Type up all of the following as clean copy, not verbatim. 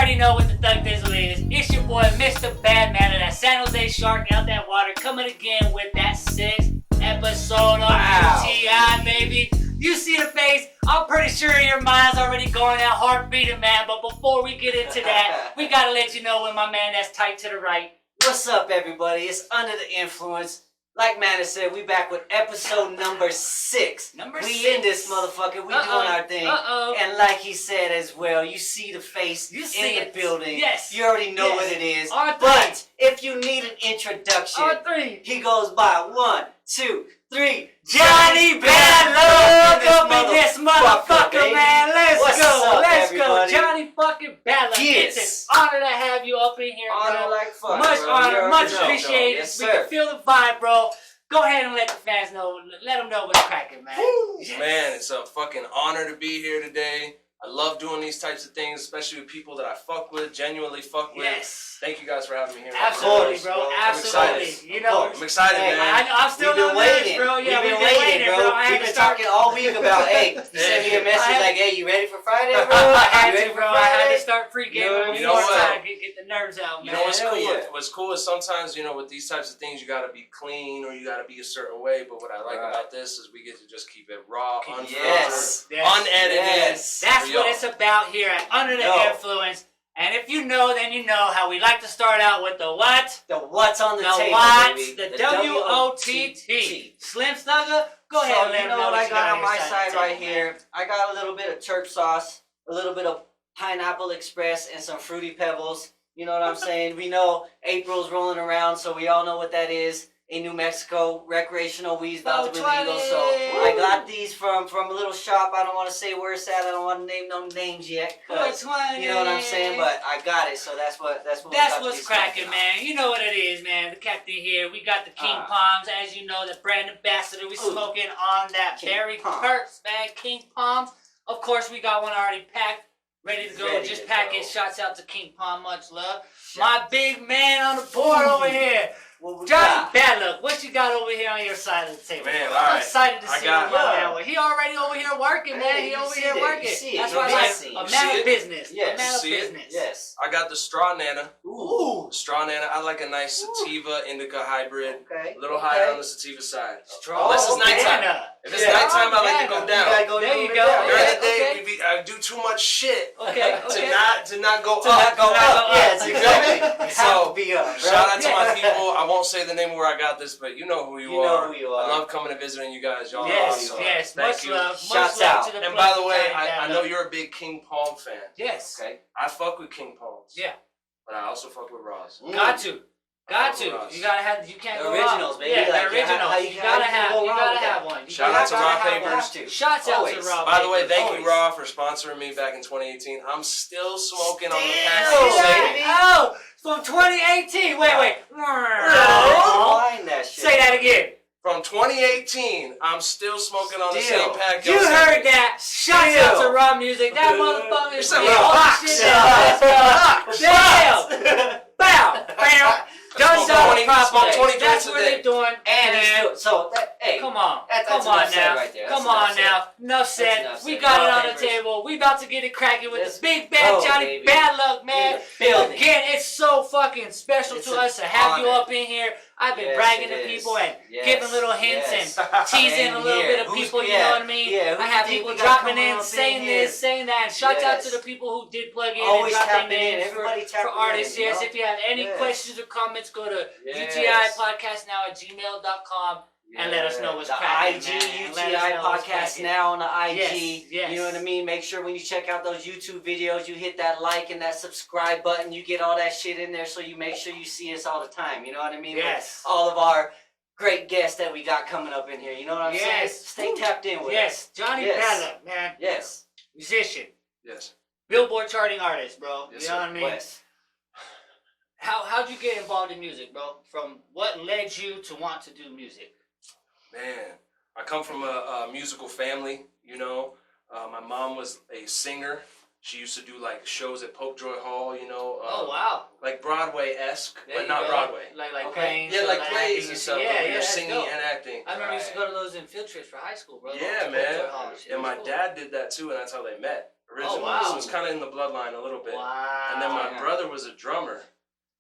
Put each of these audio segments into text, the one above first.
already know what the Thug Dizzle is. It's your boy, Mr. Badman of that San Jose Shark out that water, coming again with that 6th episode of UTI, baby. You see the face, I'm pretty sure your mind's already going out, heart beating, man. But before we get into that, we gotta let you know when my man that's tight to the right. What's up, everybody? It's Under the Influence. Like Manna said, we back with episode number 6. We in this motherfucker. We doing our thing. And like he said as well, you see the face in the building. Yes. You already know what it is. R3. But if you need an introduction, R3. he goes by 1, 2, 3. Johnny Badluck up in this motherfucker, man. Let's go. Let's go. Johnny fucking Badluck. Yes. It's an honor to have you up in here, bro. Honor like fuck, much bro. honor, much appreciated. Yes, we can feel the vibe, bro. Go ahead and let the fans know. Let them know what's cracking, man. Yes. Man, it's a fucking honor to be here today. I love doing these types of things, especially with people that I fuck with, genuinely fuck with. Yes. Thank you guys for having me here. Absolutely, bro. Absolutely. You know, I'm excited, man. I'm still on this, bro. Yeah, we've been waiting, bro. We've been talking all week about, hey, you sent me a message like, hey, you ready for Friday, bro? I had to start pre-gaming. You know what? Get the nerves out, man. You know what's cool? What's cool is sometimes, you know, with these types of things, you gotta be clean or you gotta be a certain way. But what I like about this is we get to just keep it raw, unfiltered, unedited. That's what it's about here at Under the Influence. And if you know, then you know how we like to start out with the what? The what's on the table, what? baby. The W-O-T-T. Slim Snugger, go ahead and let you them know know what I got on my side side right here. I got a little bit of church sauce, a little bit of Pineapple Express, and some Fruity Pebbles. You know what I'm saying? We know April's rolling around, so we all know what that is. In New Mexico, recreational weed's about to be legal, so I got these from a little shop. I don't want to say where it's at. I don't want to name no names yet, cause you know what I'm saying. But I got it, so that's what's cracking, man. You know what it is, man. The captain here. We got the King Palms, as you know, the brand ambassador. We smoking on that Barry Kurtz, man. King Palms. Of course, we got one already packed, ready to go. Just pack it. Shouts out to King Palm. Much love. My big man on the board over here. Johnny Badluck, what you got over here on your side of the table? Man, I'm excited to see what my man. He already over here working, man. He over here working. That's why I like a man of business. Yes. A man of business. Yes. I got the Straw Nana. Ooh. Straw Nana. I like a nice sativa indica hybrid. Okay. A little higher on the sativa side. Straw Unless it's nighttime. If it's nighttime, I like to go down. There you go. During the day, I do too much shit to not go up. Yes, exactly. So, shout out to my people. I won't say the name of where I got this, but you know who you are. I love coming and visiting you guys. Y'all are awesome. Yes. Thank you. Shouts out. And by the way, I know you're a big King Palm fan. Yes. Okay. I fuck with King Palms. Yeah. But I also fuck with Ross. Got to. You gotta have. You can't go wrong. Originals, baby. Yeah, the originals. You gotta have one. Shout out to Raw Papers. Shouts out to Raw. By the way, thank you, Raw, for sponsoring me back in 2018. I'm still smoking on the past. Oh, from 2018. Wait. Say that again. From 2018, I'm still smoking on the same pack. You heard that? Shouts out to Raw Music. That motherfucker is Damn. Bow. Done properly. That's what they're doing. And so, hey, come on now. Enough said. We got it on the table. We about to get it cracking with the big bad Johnny Badluck, man. Again, it's so fucking special to us to have you up in here. I've been bragging to people and giving little hints and teasing a little bit of people, you know what I mean? I have people dropping in, saying this, saying that. Shout out to the people who did plug in and drop their names for artists. Yes, if you have any questions or comments, go to utipodcastnow@gmail.com and let us know what's cracking, man. UTI Podcast Now on the IG. Yes. You know what I mean? Make sure when you check out those YouTube videos, you hit that like and that subscribe button. You get all that shit in there so you make sure you see us all the time. You know what I mean? Yes. With all of our great guests that we got coming up in here. You know what I'm saying? Stay tapped in with us. Yes. Johnny Badluck, man. Yes. Musician. Yes. Billboard charting artist, bro. Yes, you know what I mean? Yes. How'd you get involved in music, bro? From what led you to want to do music? Man, I come from a musical family, you know. My mom was a singer. She used to do like shows at Popejoy Hall, you know. Oh, wow. Like Broadway-esque, but not Broadway. Like plays. Yeah, like plays and stuff. Yeah, you're singing and acting. I remember I used to go to those in field trips for high school, bro. Yeah, man. And my dad did that too, and that's how they met originally. Oh, wow. So it's kind of in the bloodline a little bit. Wow. And then my brother was a drummer.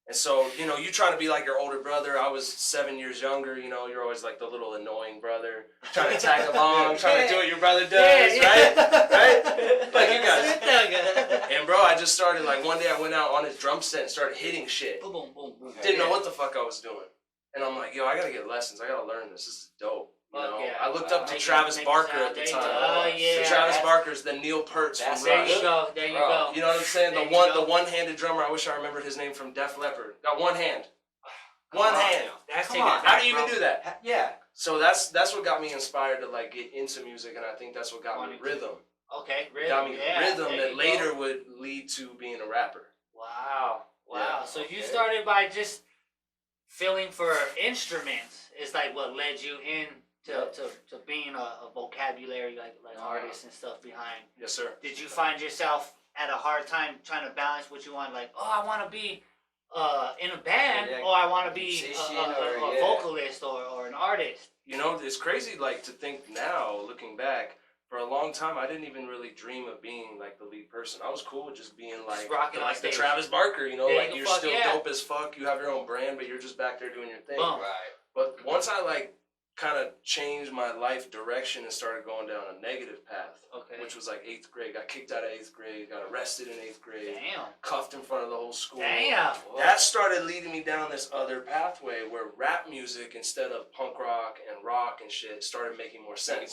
And so, you know, you try to be like your older brother. I was 7 years younger. You know, you're always like the little annoying brother, trying to tag along, trying to do what your brother does, right? Right? Like you guys. And bro, I just started, like, one day I went out on his drum set and started hitting shit. Boom, boom, boom, boom. Didn't know what the fuck I was doing. And I'm like, yo, I gotta get lessons. I gotta learn this. This is dope. You know, I looked up to Travis Barker at the time. Oh yeah. So Travis Barker's the Neil Peart's from There Rush. you go. There you go. You know what I'm saying? There The one-handed drummer. I wish I remembered his name from Def Leppard. Got one hand. One hand. That's Come on. How do you even do that? Yeah. So that's what got me inspired to like get into music, and I think that's what got me rhythm. Okay, rhythm. Got me rhythm there that you later go. would lead to being a rapper. Wow. Yeah. So you started by just feeling for instruments. It's like what led you in to being a vocabulary like artist and stuff behind. Yes, sir. Did you find yourself at a hard time trying to balance what you want? Like, oh, I want to be in a band, or I want to be a vocalist or an artist. You know, it's crazy, like, to think now, looking back, for a long time, I didn't even really dream of being, like, the lead person. I was cool with just being, like, the Travis Barker, you know? Yeah, like, you're still dope as fuck, you have your own brand, but you're just back there doing your thing. Right. But once I, like, kind of changed my life direction and started going down a negative path, which was, like, 8th grade. Got kicked out of 8th grade, got arrested in 8th grade. Damn. Cuffed in front of the whole school. Damn. That started leading me down this other pathway where rap music, instead of punk rock and rock and shit, started making more sense.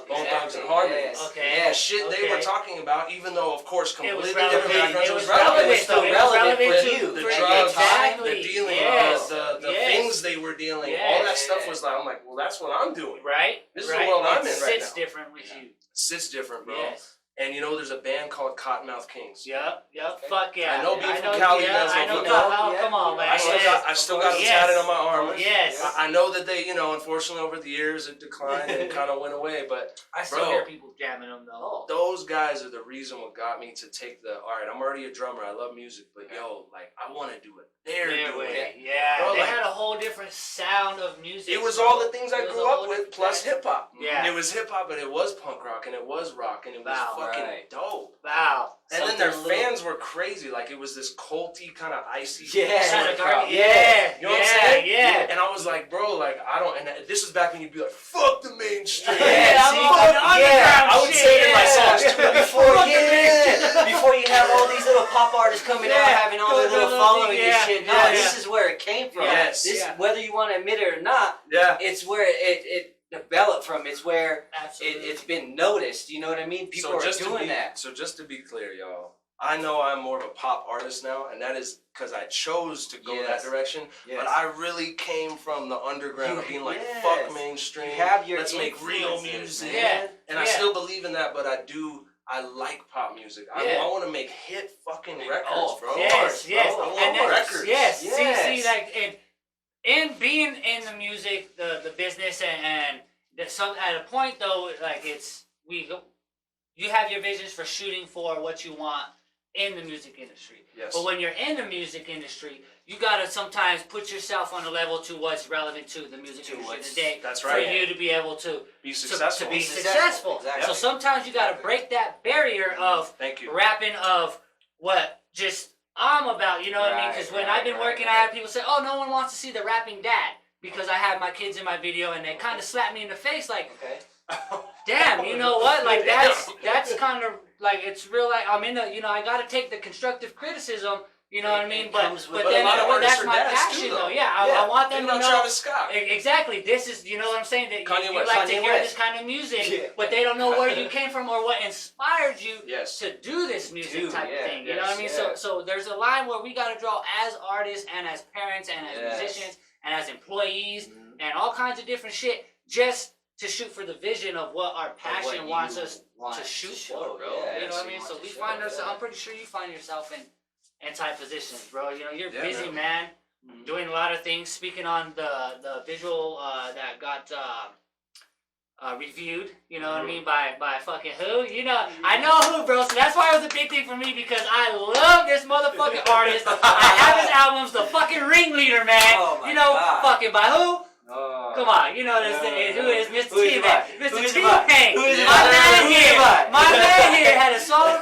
Bone Thugs and Harmony. The shit they were talking about, even though, of course, completely different backgrounds, it was relevant. It was still relevant for you. The drugs, exactly. the dealing, the things they were dealing, all that stuff was like, I'm like, well, that's what I'm doing. Right? This is the world I'm in right now. It sits different with you. Sits different, bro. Yes. And you know, there's a band called Cottonmouth Kings. Yep. Fuck yeah. I know being from Cali, I know Cali. Come on, man. I still got it tatted on my arm. Yes. I know that they, you know, unfortunately over the years it declined and kind of went away, but I still hear people jamming them though. Those guys are the reason what got me to take alright, I'm already a drummer, I love music, but yo, like, I want to do it their way. Yeah, bro, they like, had a whole different sound of music. It was all the things I grew up with, plus hip-hop. Yeah. It was hip-hop, but it was punk rock, and it was rock, and it was fucking dope. Wow. And then their fans were crazy. Like, it was this culty, kind of icy. Yeah. You know what I'm saying? Yeah. And I was like, bro, like, I don't, and this was back when you'd be like, fuck the mainstream. I would say it in my songs too. Before you have all these little pop artists coming out having all their little following and shit. No, this is where it came from. Yes. Whether you want to admit it or not, it's where it developed from. It's where it's been noticed. You know what I mean? People are doing that. So just to be clear, y'all, I know I'm more of a pop artist now, and that is because I chose to go that direction. But I really came from the underground of being like, fuck mainstream. Let's make real music. And I still believe in that, but I like pop music. I want to make hit fucking records, bro. Yes. I want records. See, like, and being in the music, the business, and at a point though, like you have your visions for shooting for what you want in the music industry. Yes. But when you're in the music industry, you gotta sometimes put yourself on a level to what's relevant to the music industry today. That's right. For you to be able to be successful. To be successful. Exactly. So sometimes you gotta break that barrier of rapping of what just I'm about. You know what I mean? Because when I've been working, I have people say, "Oh, no one wants to see the rapping dad," because I have my kids in my video, and they kind of slap me in the face like. Damn, you know what? Like that's kind of like it's real. Like I'm in the, I got to take the constructive criticism. You know what I mean? But then that's my passion, though. Yeah, I want them to know. Travis Scott. Exactly. This is, you know what I'm saying? That you like to hear this kind of music, but they don't know where you came from or what inspired you to do this music type of thing. You know what I mean? So there's a line where we got to draw as artists and as parents and as musicians and as employees and all kinds of different shit just to shoot for the vision of what our passion wants us to shoot for, bro. You know what I mean? So we find ourselves, I'm pretty sure you find yourself in type positions, bro. You know, you're a busy man, doing a lot of things. Speaking on the visual that got reviewed, you know what I mean, by fucking who? You know, I know who, bro. So that's why it was a big thing for me because I love this motherfucking artist. I have his albums, the fucking Ringleader, man. You know, fucking by who? Come on, you know this thing. Who is Mr. T-Man? Mr. T-Man. My man here had a song with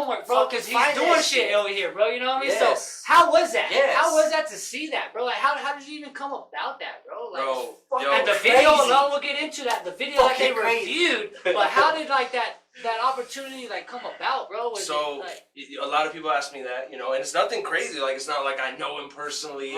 homework, bro, because he's doing shit over here, bro. You know what I mean? Yes. So how was that? Yes. How was that to see that, bro? Like, how did you even come about that, bro? Like, bro, and the video alone, we'll get into that. The video that they reviewed, but how did like that opportunity like come about, bro? So a lot of people ask me that, you know, and it's nothing crazy. Like, it's not like I know him personally,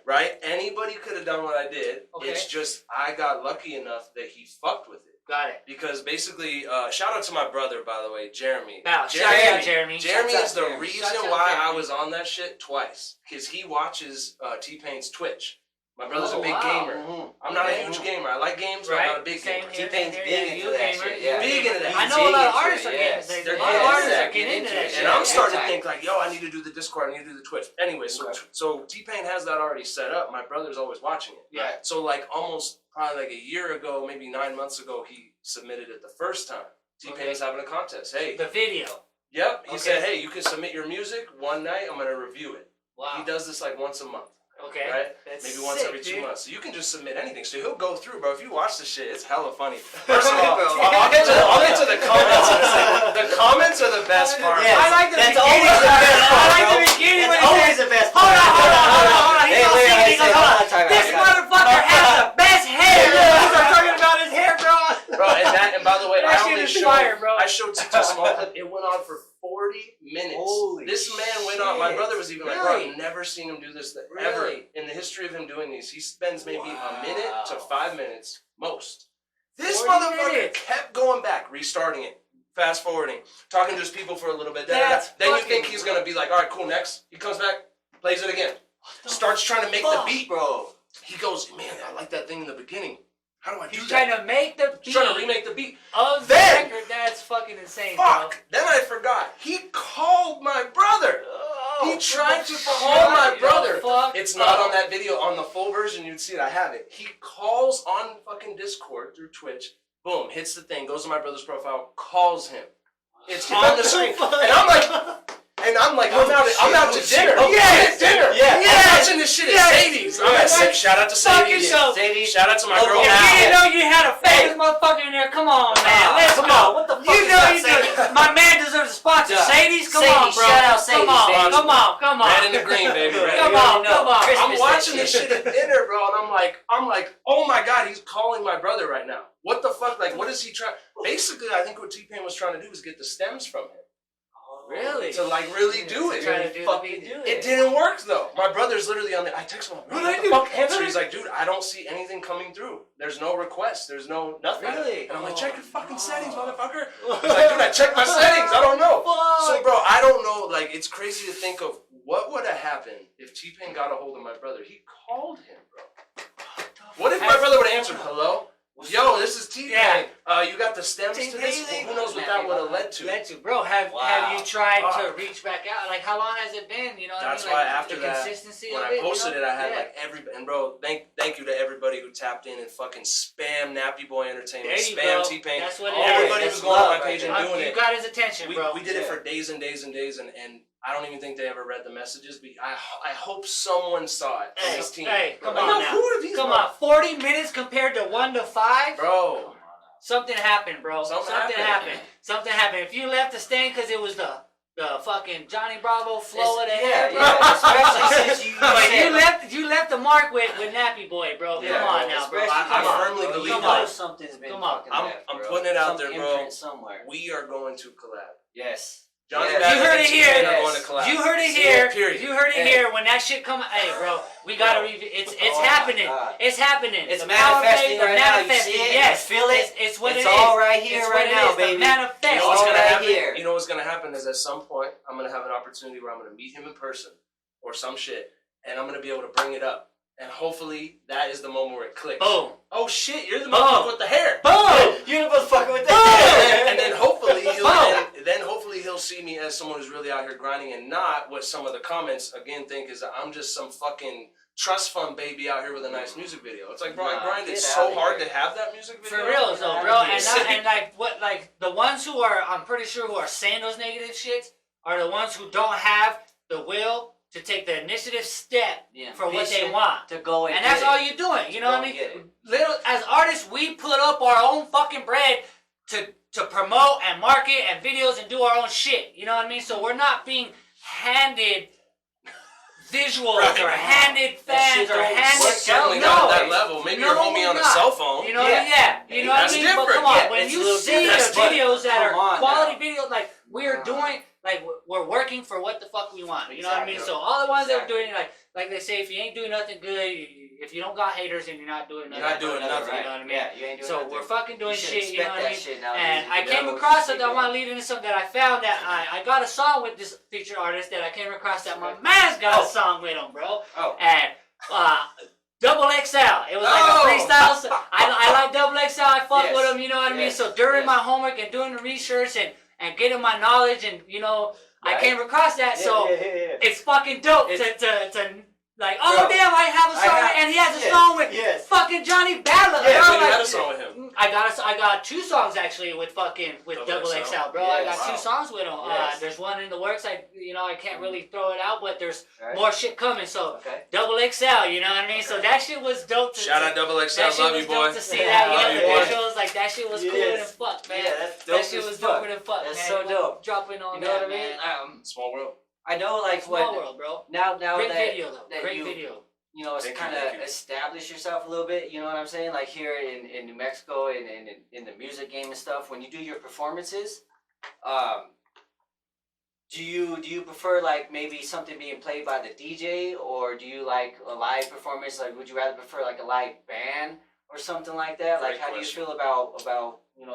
right? Anybody could have done what I did. Okay. It's just I got lucky enough that he fucked with it. Got it. Because basically, shout out to my brother, by the way, Jeremy. Now, shout out Jeremy. Jeremy is the reason why I was on that shit twice. Because he watches T-Pain's Twitch. My brother's a big gamer. I'm not a huge gamer. I like games, but I'm not a big gamer. T-Pain's big into that shit. Big into that. I know a lot of artists are getting a lot of artists are getting into that shit. And I'm starting to think like, yo, I need to do the Discord, I need to do the Twitch. Anyway, so T-Pain has that already set up. My brother's always watching it. Yeah. So like probably like a year ago, maybe 9 months ago, he submitted it the first time. T-Pain was having a contest. Hey. The video. Yep. He said, hey, you can submit your music one night. I'm going to review it. Wow. He does this like once a month. Okay. Right? Maybe once every 2 months. So you can just submit anything. So he'll go through, bro. If you watch the shit, it's hella funny. First of all, I'll get to the comments in a second. The comments are the best part. Yes, I like the that's beginning. always the best part, I like the bro. beginning when It's he always says, the best part. hold on. He's all singing. He goes, hold on. Time This motherfucker has the best hair. He's talking about his hair, bro. Bro, and by the way, that shit is fire, bro. I showed TikTok a small clip. It went on for 40 minutes. Holy this man went on. My brother was even like, bro, I've never seen him do this ever in the history of him doing these. He spends maybe a minute to 5 minutes most. This motherfucker kept going back, restarting it, fast forwarding, talking to his people for a little bit. Then you think he's gonna be like, all right, cool, next. He comes back, plays it again, starts trying to make the beat, bro. He goes, man, I like that thing in the beginning. How do I do that? He's trying to make the beat. He's trying to remake the beat. Of the record, that's fucking insane, bro. Then I forgot. He called my brother. Oh, he tried to call my brother. It's not up. on that video. On the full version, you'd see it. I have it. He calls on fucking Discord through Twitch. Boom, hits the thing, goes to my brother's profile, calls him. It's on the screen. And I'm like, I'm out to dinner. Yes, dinner. Yeah. I'm watching this shit at Sadie's. I'm at Sadie's. Shout out to Sadie's. Shout out to my girl. If you didn't know you had a famous motherfucker in there, come on, man. Let's go. What the fuck you know. My man deserves a sponsor. Sadie's, come on, bro. Shout out Sadie's. Come on. Red and the green, baby. Come on. I'm watching this shit at dinner, bro, and I'm like, oh my god, he's calling my brother right now. What the fuck? Like, what is he trying? Basically, I think what T-Pain was trying to do was get the stems from him. Really? To like really do it. It didn't work though. My brother's literally on the. I text him. What the fuck answer? He's like, dude, I don't see anything coming through. There's no request. There's no nothing. Really? And I'm like, check your fucking settings, motherfucker. He's like, dude, I checked my settings. I don't know. So, bro, I don't know. Like, it's crazy to think of what would have happened if T-Pain got a hold of my brother. He called him, bro. What if my brother would have answered, hello? Yo, this is T-Pain. Yeah. You got the stems to this? Well, who knows what that would have led to? Bro, have you tried to reach back out? Like, how long has it been? You know what That's I mean? why Like, after that, when I posted it, I had like and bro, thank you to everybody who tapped in and fucking spam Nappy Boy Entertainment, spam T-Pain. That's what everybody was going on my page and doing it. You got his attention, bro. We did it for days and days and days, and I don't even think they ever read the messages. But I hope someone saw it from his team. Hey, come on now. Who are these? Come on, 40 minutes compared to 1 to 5? Bro. Something happened, bro. Something happened. Something happened. If you left the stain because it was the fucking Johnny Bravo flow of the hair, bro. Especially since you left the mark with Nappy Boy, bro. Yeah, come on now, bro. I firmly believe that. Something's been I'm putting it out there, bro. Somewhere. We are going to collab. Yes. Johnny you heard it here. Going to collab. You heard it here. Period. You heard it here. When that shit come, hey, bro, we gotta review. It's happening. It's happening. It's manifesting right now. You see it? Yes, feel it. It's what it is. It's all right here, right now, baby. Manifest. You know what's all gonna right happen? here. You know what's gonna happen is at some point I'm gonna have an opportunity where I'm gonna meet him in person or some shit, and I'm gonna be able to bring it up. And hopefully that is the moment where it clicks. Boom. Oh shit, you're the motherfucker with the hair. Boom. You're the motherfucker with the hair. And then hopefully he'll see me as someone who's really out here grinding and not what some of the comments again think is that I'm just some fucking trust fund baby out here with a nice music video. It's like, bro, I grinded so hard to have that music video. For real, though, bro. And like the ones who are, I'm pretty sure, who are saying those negative shits are the ones who don't have the will to take the initiative step for what they want. To go and that's all you're doing. You know what I mean? As artists, we put up our own fucking bread to to promote and market and videos and do our own shit. You know what I mean? So we're not being handed visuals or handed fans or handed. We're certainly not at that level. Maybe your homie on a cell phone. You know what I mean? Yeah. You know what I mean? Different. But come on, yeah, when you see the videos that are quality videos, like we're doing, like we're working for what the fuck we want. You know what I mean? So all the ones that we're doing, like they say, if you ain't doing nothing good, if you don't got haters, then you're not doing nothing. You're not doing nothing. You know what I mean? Yeah, you ain't doing nothing. So we're fucking doing shit. You know what I mean? Now, and I came across something. I want to lead into something that I found that I got a song with this featured artist that I came across that my man's got a song with him, bro. Oh. And Double XL. It was like a freestyle. So I like Double XL. I fuck with him. You know what I mean? So during my homework and doing the research and getting my knowledge and I came across that. So it's fucking dope to like, oh damn, I have a song and he has a song with fucking Johnny Badler. Yeah, so you had a song with him. I got 2 songs actually with Double XL, bro. I got 2 songs with him. There's one in the works. I can't really throw it out, but there's more shit coming. So Double XL, you know what I mean? So that shit was dope. Shout out Double XL, love you, boy. To see that, the visuals, like that shit was cooler than fuck, man. That shit was doper than fuck, man. That's so dope. Dropping on you know what I mean? Small world. I know, like Small world, bro. Now great that video though. Great video. You know, it's kind of establish yourself a little bit. You know what I'm saying? Like here in New Mexico and in the music game and stuff. When you do your performances, do you prefer like maybe something being played by the DJ, or do you like a live performance? Like, would you rather prefer like a live band or something like that? Like, how do you feel about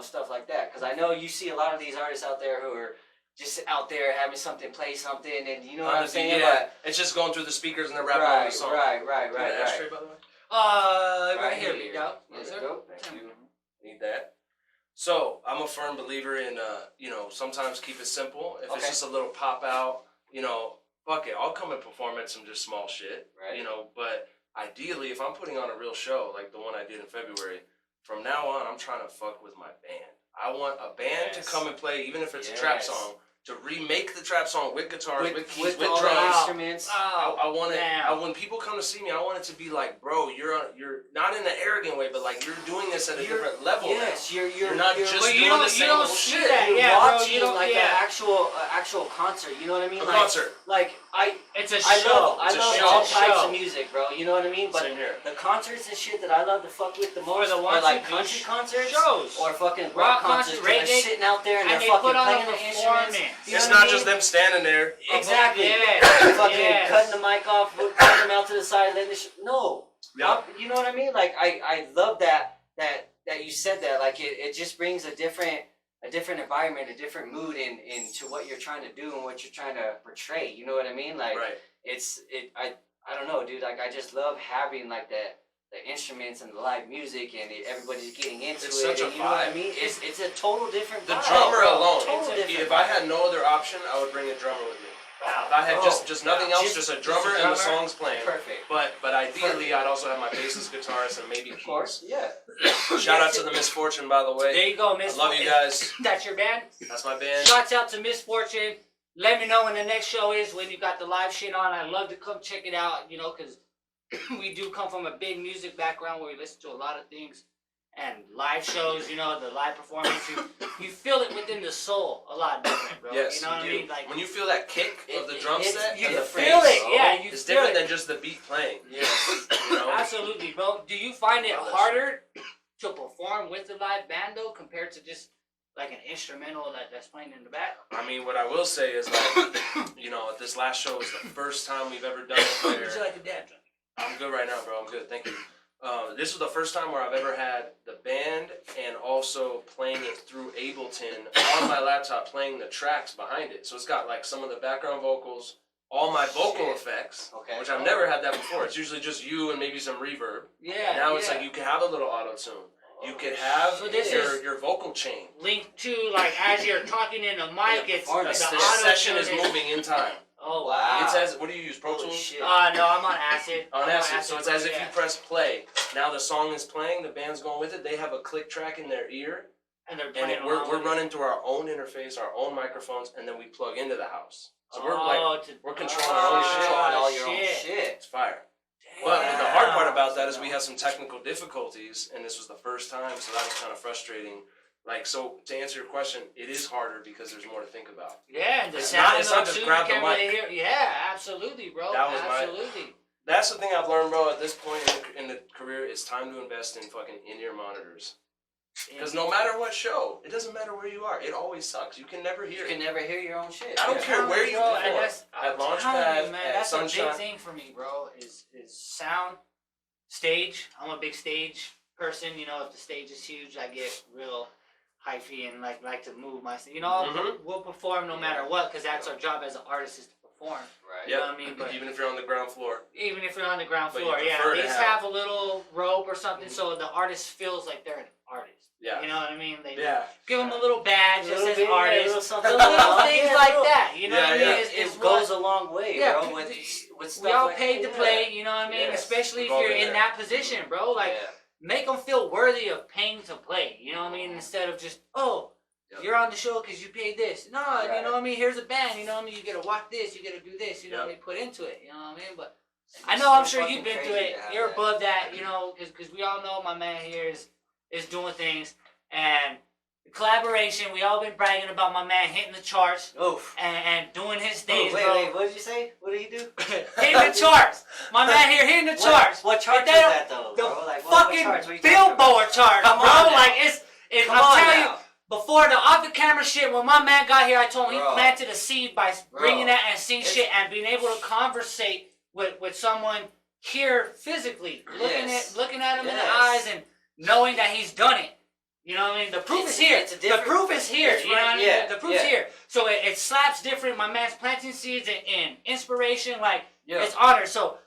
stuff like that? Because I know you see a lot of these artists out there who are just out there having something play something, and you know what I'm saying? Yeah, it's just going through the speakers and they're rapping on the song. Right. Ashtray, by the way? Right here, big dog. Yes, sir. Thank you. Need that. So, I'm a firm believer in, sometimes keep it simple. If it's just a little pop out, fuck it. I'll come and perform at some just small shit, but ideally, if I'm putting on a real show, like the one I did in February, from now on, I'm trying to fuck with my band. I want a band to come and play, even if it's a trap song, to remake the trap song with guitars, with keys, with drums, instruments. I want it. When people come to see me, I want it to be like, bro, you're not in an arrogant way, but like you're doing this at a different level. Yes, you're not just doing the same old shit. You're watching like an actual concert. You know what I mean? A concert. It's a show. I love all types of music, bro. You know what I mean? But same here. The concerts and shit that I love to fuck with the most are like country concerts shows or fucking rock concerts. They're sitting out there and they're fucking playing the instruments. It's not just them standing there. Exactly. Fucking cutting the mic off, putting them out to the side, letting no. Yep. You know what I mean? Like I love that you said that. Like it just brings a different environment, a different mood into what you're trying to do and what you're trying to portray. You know what I mean? Like I don't know, dude. Like I just love having like the instruments and the live music and everybody's getting into it. Such a vibe. You know what I mean? It's a total different vibe. The drummer alone. If I had no other option, I would bring a drummer with me. If I had just nothing else, just a drummer and the songs playing. Perfect. But ideally, I'd also have my bassist, guitarist, and maybe keys. Of course, yeah. Shout out to the Misfortune, by the way. There you go, Misfortune. I love you guys. That's your band? That's my band. Shouts out to Misfortune. Let me know when the next show is, when you got the live shit on. I'd love to come check it out, because we do come from a big music background where we listen to a lot of things. And live shows, the live performance, you feel it within the soul a lot different, bro. Yes, you know what I mean? Like when you feel that kick of the drum set, you feel it. Yeah, you it's feel different it. than just the beat playing. Yes, absolutely, bro. Do you find it harder to perform with the live band though, compared to just like an instrumental that's playing in the back? I mean, what I will say is like, this last show is the first time we've ever done it where... Would you like a dab drink? I'm good right now, bro. I'm good. Thank you. This was the first time where I've ever had the band and also playing it through Ableton on my laptop, playing the tracks behind it. So it's got like some of the background vocals, all my vocal effects, which I've never had that before. It's usually just you and maybe some reverb. Yeah. Now it's like you can have a little auto-tune. You could have your vocal chain. Linked to, like, as you're talking in the mic, it's the session is moving in time. Oh, wow. It says, what do you use, Pro Tools? No, I'm on Acid. On Acid, so it's as if you press play. Now the song is playing, the band's going with it, they have a click track in their ear. And they're playing we're running through our own interface, our own microphones, and then we plug into the house. So we're controlling our own shit. All your own shit. It's fire. But the hard part about that is we had some technical difficulties, and this was the first time, so that was kind of frustrating. Like, so to answer your question, it is harder because there's more to think about. Yeah, and the it's sound not just grab the mic. Yeah, absolutely, bro. Absolutely. That's the thing I've learned, bro. At this point in the career, it's time to invest in fucking in-ear monitors. Because no matter what show, it doesn't matter where you are. It always sucks. You can never hear it. You can never hear your own shit. I don't care where you go. At Launchpad, man, at that's Sunshine. a big thing for me, bro. Is sound, stage. I'm a big stage person. You know, if the stage is huge, I get real hyphy and like to move my. You know, we'll perform no matter what because that's our job as an artist is to perform. Right. You know what I mean? But even if you're on the ground floor. Even if you're on the ground floor, at least have a little rope or something so the artist feels like they're an artist. Yeah. You know what I mean? They give them Yeah. a little badge that says bit, artist. Little little things like that. You know what I mean? It goes a long way, bro. With stuff we all like paid to play, you know what I mean? Especially if you're in that position, bro. Like, make them feel worthy of paying to play. You know what I mean? Instead of just, you're on the show because you paid this. No, you know what I mean? Here's a band. You know what I mean? You got to watch this. You got to do this. You know what I mean? Put into it. You know what I mean? But I know, I'm sure you've been through it. You're above that, you know, because we all know my man here is doing things. And the collaboration, we all been bragging about my man hitting the charts and doing his things, bro. Wait, what did you say? What did he do? Hitting the charts. My man here hitting the charts. What chart is that, though, the bro? Like, fucking Billboard chart, bro. Like, I'm telling you, before the off-the-camera shit, when my man got here, I told him he planted a seed by bringing that and seeing shit and being able to conversate with someone here physically, looking at him in the eyes and knowing that he's done it. You know what I mean? The proof is here. The proof is here. You know what I mean? The proof's here. So it slaps different. My man's planting seeds in inspiration. Like, it's honor. So,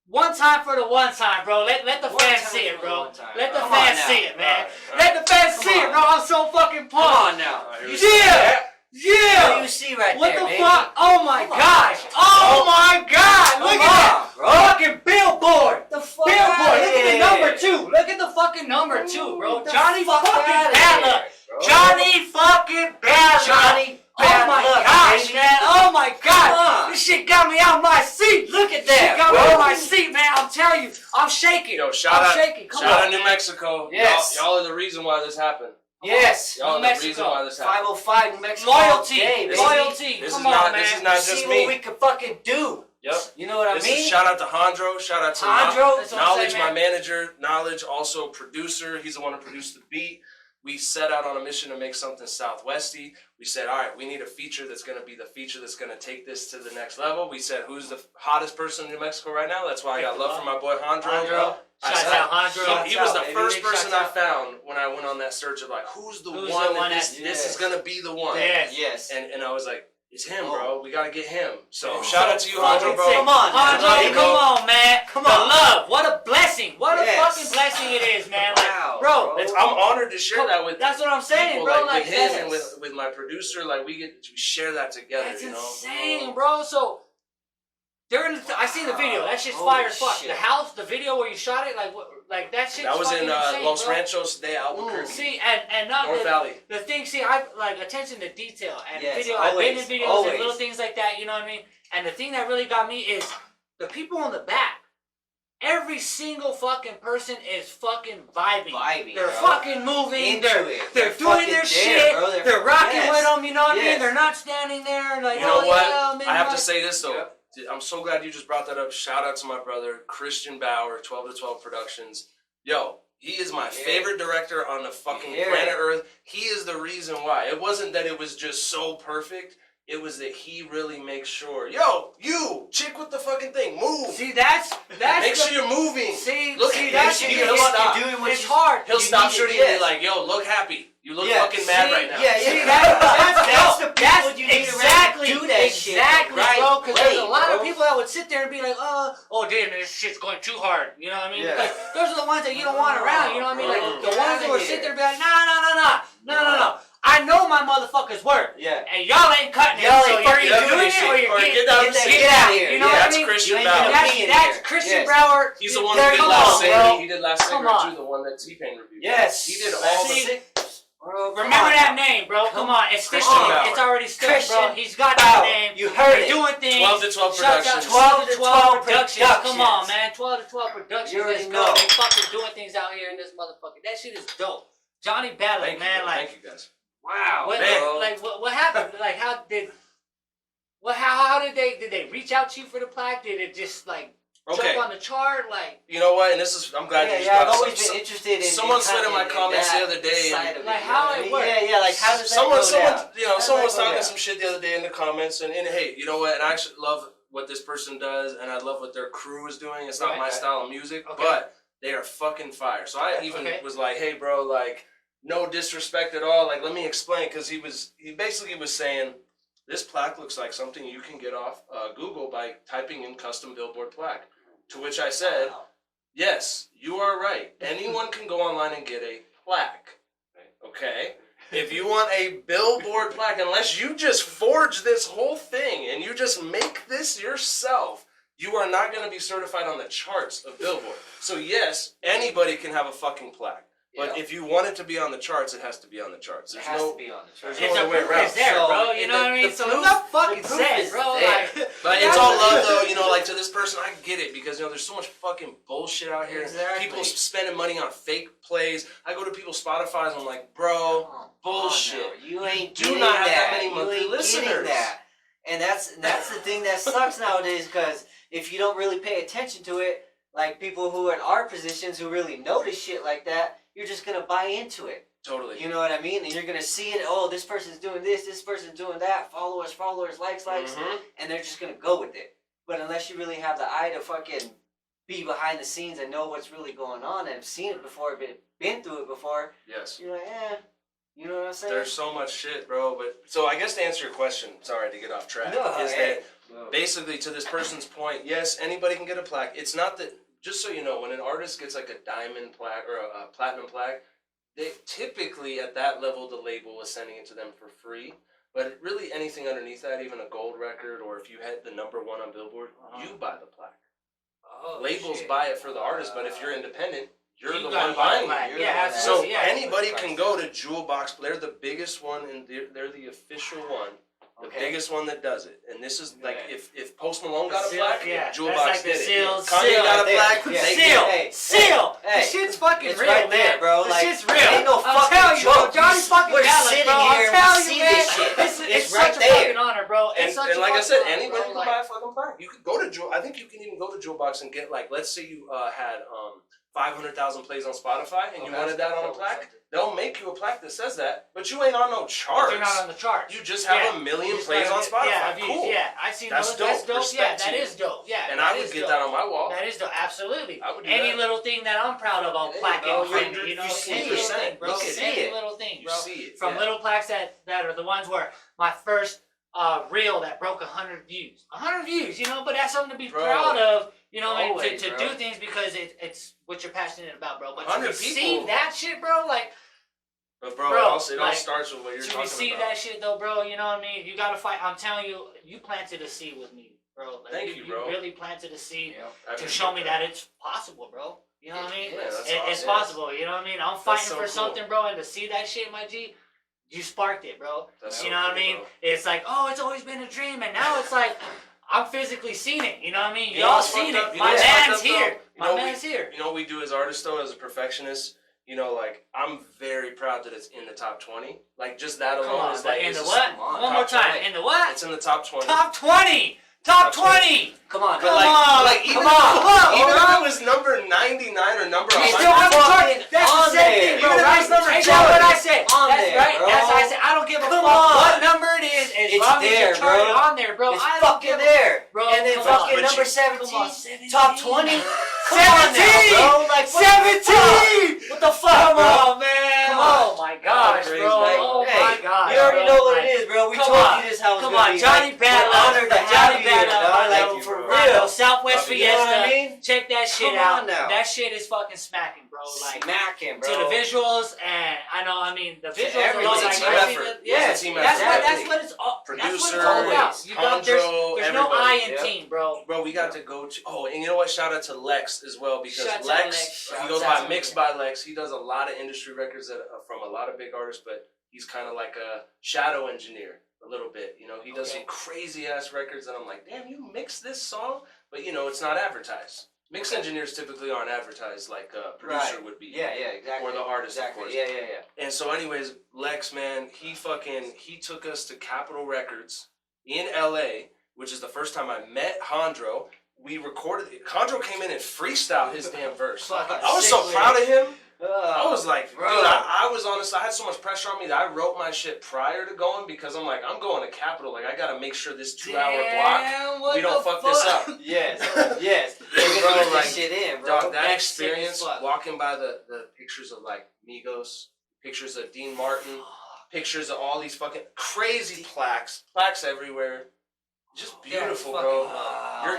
one time for the one time, bro. Let the fans see it, bro. Let the fans see it, man. Let the fans see it, bro. I'm so fucking pumped. Come on now. Yeah! What do you see right what there, the fuck? Oh my gosh! Oh my god! Look at that! Bro. Fucking Billboard! The fuck Billboard! Look at the number 2! Look at the fucking number 2, bro! Johnny fucking Bella! Johnny fucking Bella! Johnny Oh my gosh, man! Oh my god! This shit got me out my seat! Look at that! Shit got me out my seat, man! I'm telling you, I'm shaking! Yo, shout out New man. Mexico! Yes! Y'all are the reason why this happened. Yes, Y'all are the reason why this happened. 505 New Mexico. Loyalty, Day, loyalty. Come on, man. This is not just see me. what we can fucking do. Yep. You know what I mean? Shout out to Hondro. Shout out to Knowledge, my manager. Knowledge, also producer. He's the one who produced the beat. We set out on a mission to make something Southwesty. We said, all right, we need a feature that's going to be the feature that's going to take this to the next level. We said, who's the hottest person in New Mexico right now? That's why I got love for my boy Hondro. Shout out Hondro. He was the first person I found when I went on that search of like, who's the one that this is going to be the one. Yes. And I was like, it's him, bro. We got to get him. So shout out to you, Hondro, bro. Come on, Hondro, come on, man. Come on. The love. What a blessing. What a fucking blessing it is, man. Like, wow, bro. I'm honored to share that with That's what I'm saying, people, bro. Like with him and with my producer. Like, we share that together, That's you know? insane, bro. So, I seen the video. That shit's fire as fuck. Shit. The house, the video where you shot it, like that shit's That was fucking in insane, Los bro. Ranchos de Albuquerque. See, and not North Valley. The thing, see, I like attention to detail and video. Always, I've been in videos and little things like that. You know what I mean? And the thing that really got me is the people in the back. Every single fucking person is fucking vibing. They're fucking moving. They're doing their shit. They're rocking with them. You know what I mean? They're not standing there like. You know what? Yeah, I have to say this though. Yep. I'm so glad you just brought that up. Shout out to my brother Christian Bauer, 12 to 12 Productions. Yo, he is my favorite director on the fucking planet Earth. He is the reason why. It wasn't that it was just so perfect. It was that he really makes sure. Yo, you chick with the fucking thing, move. See, that's make sure you're moving. See, look, that's he'll stop. It's hard. He'll stop shooting and be like, yo, look happy. You look fucking mad right now. See, that's the people you need exactly to do that shit. Exactly, bro. Because there's a lot of people that would sit there and be like, oh damn, this shit's going too hard. You know what I mean? Because those are the ones that you don't want around. You know what I mean? Like the ones that would sit there and be like, no. I know my motherfucker's work. Yeah. And y'all ain't cutting it. So you're either doing it or you're get out of the get out. You know what I mean? Christian Bauer. That's Christian Bauer. He's the one who did Last Singer. He did Last Singer too, the one that T-Pain reviewed. Yes. He did all the... Remember that name, bro. Come on. It's Christian. It's already stuck, bro. He's got that name. You heard it. Doing things. 12 to 12 Productions. 12 to 12 Productions. Come on, man. 12 to 12 Productions. You already Let's know. go. They fucking doing things out here in this motherfucker. That shit is dope. Johnny Ballard, man. Thank you guys. Wow, what happened? Like, how did they reach out to you for the plaque? Did it just like jump on the chart? Like, you know what? And this is, I'm glad you just I've always been interested in. Someone said in my comments the other day, like how it works. Yeah, like how does that go down? Someone was talking some shit the other day in the comments, and hey, you know what? And I actually love what this person does, and I love what their crew is doing. It's not my style of music, but they are fucking fire. So I even was like, hey, bro, like, no disrespect at all. Like, let me explain, because he basically was saying, this plaque looks like something you can get off Google by typing in custom Billboard plaque. To which I said, yes, you are right. Anyone can go online and get a plaque. Okay? If you want a Billboard plaque, unless you just forge this whole thing and you just make this yourself, you are not going to be certified on the charts of Billboard. So yes, anybody can have a fucking plaque. But if you want it to be on the charts, it has to be on the charts. It has to be on the charts. There's no other way around. It's there, bro. You know what I mean? So the fucking said, bro. Like, but it's all love, though. You know, like to this person, I get it because there's so much fucking bullshit out here. Exactly. People spending money on fake plays. I go to people's Spotify's and I'm like, bro, bullshit. You ain't do not have that many monthly listeners. And that's the thing that sucks nowadays, because if you don't really pay attention to it, like people who are in our positions who really notice shit like that, you're just gonna buy into it. Totally. You know what I mean? And you're gonna see it. Oh, this person's doing this person's doing that. Followers, likes, and they're just gonna go with it. But unless you really have the eye to fucking be behind the scenes and know what's really going on and have seen it before, been through it before, you're like, you know what I'm saying? There's so much shit, bro. But so I guess to answer your question, sorry to get off track, that basically to this person's point, yes, anybody can get a plaque. It's not that. Just so you know, when an artist gets like a diamond plaque or a platinum plaque, they typically at that level the label is sending it to them for free. But really anything underneath that, even a gold record, or if you had the #1 on Billboard, you buy the plaque. Labels buy it for the artist, but if you're independent, you're the one buying it. So anybody can go to Jewel Box. They're the biggest one, and they're the official one. The biggest one that does it. And this is like, if Post Malone got a plaque, Jewel Box did it. Kanye got a plaque, Seal! This shit's fucking it's real, right there, man. bro. This shit's real. Ain't no fucking joke. Johnny fucking Ballard, bro. I'm telling you, man. It's right such there. a fucking honor, bro. And like I said, anybody can buy a fucking plaque. You could go to Jewel. I think you can even go to Jewel Box and get, like, let's say you had 500,000 plays on Spotify and you wanted that on a plaque. They'll make you a plaque that says that, but you ain't on no charts. You're not on the charts. You just have 1 million plays on Spotify. Cool. I've seen that's those. Dope. That's dope. Yeah, that is dope. Yeah, and I would get that on my wall. That is dope. Absolutely. I would do any that. little thing that I'm proud of, I'll plaque it. You know, any little thing, bro. Any little thing, bro. From little plaques that are the ones where my first reel that broke 100 views. 100 views, you know, but that's something to be proud of. You know, to do things because it's what you're passionate about, bro. But to receive that shit, bro, like. But bro, it all starts with what you're talking about. To receive that shit though, bro, you know what I mean? You gotta fight. I'm telling you, you planted a seed with me, bro. Like, Thank you, bro. You really planted a seed to show me that it's possible, bro. You know what I mean? Yeah, it's possible, you know what I mean? I'm fighting for something, bro, and to see that shit, my G, you sparked it, bro. You know what I mean? Bro. It's like, oh, it's always been a dream, and now it's like, I'm physically seeing it, you know what I mean? Y'all seen it. My man's here. My man's here. You know what we do as artists, though, as a perfectionist? You know, like, I'm very proud that it's in the top 20. Like, just that alone is like... In the what? One more time. In the what? It's in the top 20. Top 20! Top 20! Come on. Even if it was number 99 or number 100... That's the same thing, bro. That's what I said. That's right. That's what I said. I don't give a fuck what number it is. As long as you turn it on there, bro. It's fucking there. Bro, and then fucking number 17. Top 20. 17! Bro, like 17! What the fuck, bro? Come on, man. Oh my gosh, bro. Oh my gosh. You already know what it is, bro. We told you this how it's gonna be. Come on, Johnny Ballard. Johnny Ballard. Like, for real. Southwest Fiesta. You know what I mean? Check that shit out. That shit is fucking smacking, bro. Like, smacking, bro. To the visuals, and I mean, the visuals alone. It's a team effort. Yeah, that's what it's all. Producer, about. There's no I in team, bro. Bro, we got to go to. Oh, and you know what? Shout out to Lex as well, because Lex, he goes by Mixed by Lex. He does a lot of industry records that from a lot of big artists, but he's kind of like a shadow engineer a little bit. You know, he does some crazy ass records, and I'm like, damn, you mixed this song, but you know, it's not advertised. Mix engineers typically aren't advertised like a producer would be. Yeah, exactly. Or the artist, of course. Yeah. And so anyways, Lex, man, he took us to Capitol Records in LA, which is the first time I met Hondro. We recorded it. Hondro came in and freestyled his damn verse. I was so proud of him. I was like, bro. Dude, I was honestly, I had so much pressure on me that I wrote my shit prior to going because I'm like, I'm going to Capitol. Like, I gotta make sure this 2-hour block, we don't fuck this up. Yes. Bro, get like, shit in, bro. Dog, that experience, walking by the pictures of like Migos, pictures of Dean Martin, pictures of all these fucking crazy plaques everywhere. Just beautiful, bro.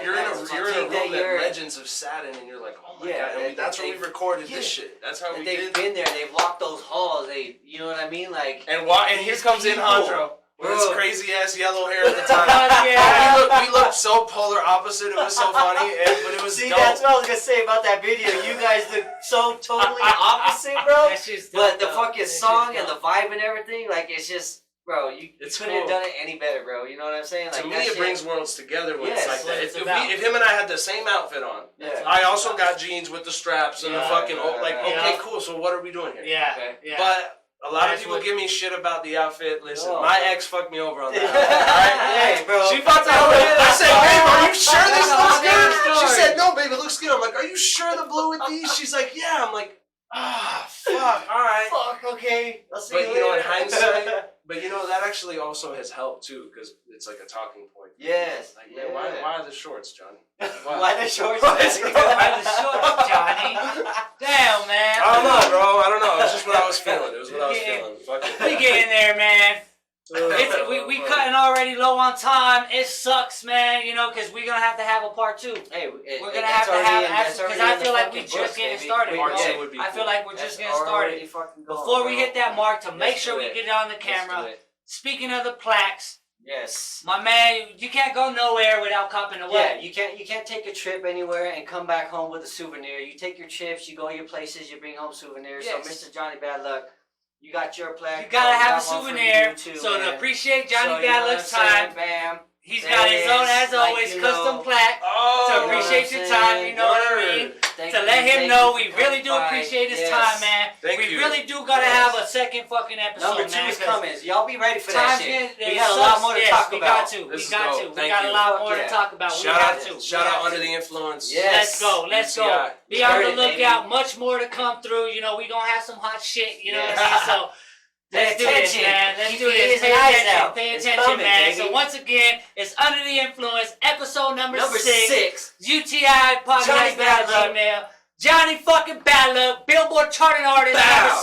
You're in a room that legends have sat in, and you're like, oh my god. And that's where we recorded this shit. That's how we did. They've been there. They've walked those halls. You know what I mean? Like, and here comes in Hondro with his crazy ass yellow hair at the time. We looked so polar opposite. It was so funny, but it was. See, dope. that's what I was gonna say about that video. You guys look so totally opposite, bro. But the fucking song and the vibe and everything, like, it's just. Bro, you couldn't have done it any better, bro. You know what I'm saying? Like, to me, it brings worlds together when it's like that. If him and I had the same outfit on, I also got jeans with the straps and the fucking okay, cool. So what are we doing here? Yeah. But a lot of people give me shit about the outfit. Listen, my ex fucked me over on that. Right? Hey, bro. She fucked me over. I said, babe, are you sure this looks good? She said, no, babe, it looks good. I'm like, are you sure the blue with these? She's like, yeah. I'm like, fuck. All right. Fuck. Okay. I'll see you later. But in hindsight. But that actually also has helped too, because it's like a talking point. Yes. Like, man, why are the shorts, Johnny? Why the shorts? Why the shorts, Johnny? Damn, man. I don't know, bro. I don't know. It was just what I was feeling. It was what I was feeling. Fuck it. We getting there, man. We cutting already low on time. It sucks, man. Because we're gonna have to have a part 2. Hey, we're gonna have to have because I feel like we just getting started. Part 2 would be cool. I feel like we're just getting started. Before we hit that mark, to make sure we get it on the camera. Speaking of the plaques, yes, my man, you can't go nowhere without copping a Yeah, you can't take a trip anywhere and come back home with a souvenir. You take your trips, you go your places, you bring home souvenirs. Yes. So, Mr. Johnny Bad Luck, you got your plaque. You gotta have a souvenir. So to appreciate Johnny Bad Luck's time, bam. He's got his own, as always, custom plaque to appreciate your time. You know what I mean? To let him know we really do appreciate his time, man. We really do gotta have a second fucking episode, Number 2 man. is coming. Y'all be ready for that shit. We got a lot more to talk about. We got a lot more to talk about. Shout out Under the Influence. Yes. Let's go. Be on the lookout. Much more to come through. We gonna have some hot shit. You know what I mean? So. Let's do this, man. Let's do this. Pay attention, man. So once again, it's Under the Influence, episode number 6. UTI podcast at Gmail. Johnny fucking Bad Luck, Billboard charting artist number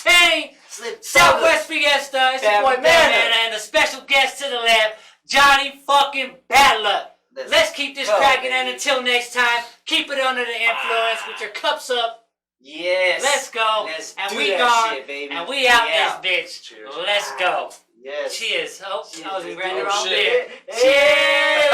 17. Southwest Fiesta. It's your boy Batman and the special guest to the left, Johnny fucking Bad Luck. Let's keep this cracking, and until next time, keep it under the influence with your cups up. Yes. Let's go. We gone. Shit, baby. And we out this bitch. Cheers. Let's go. Yes. Cheers. Oh, Cheers. I was ready the wrong beer. Cheers.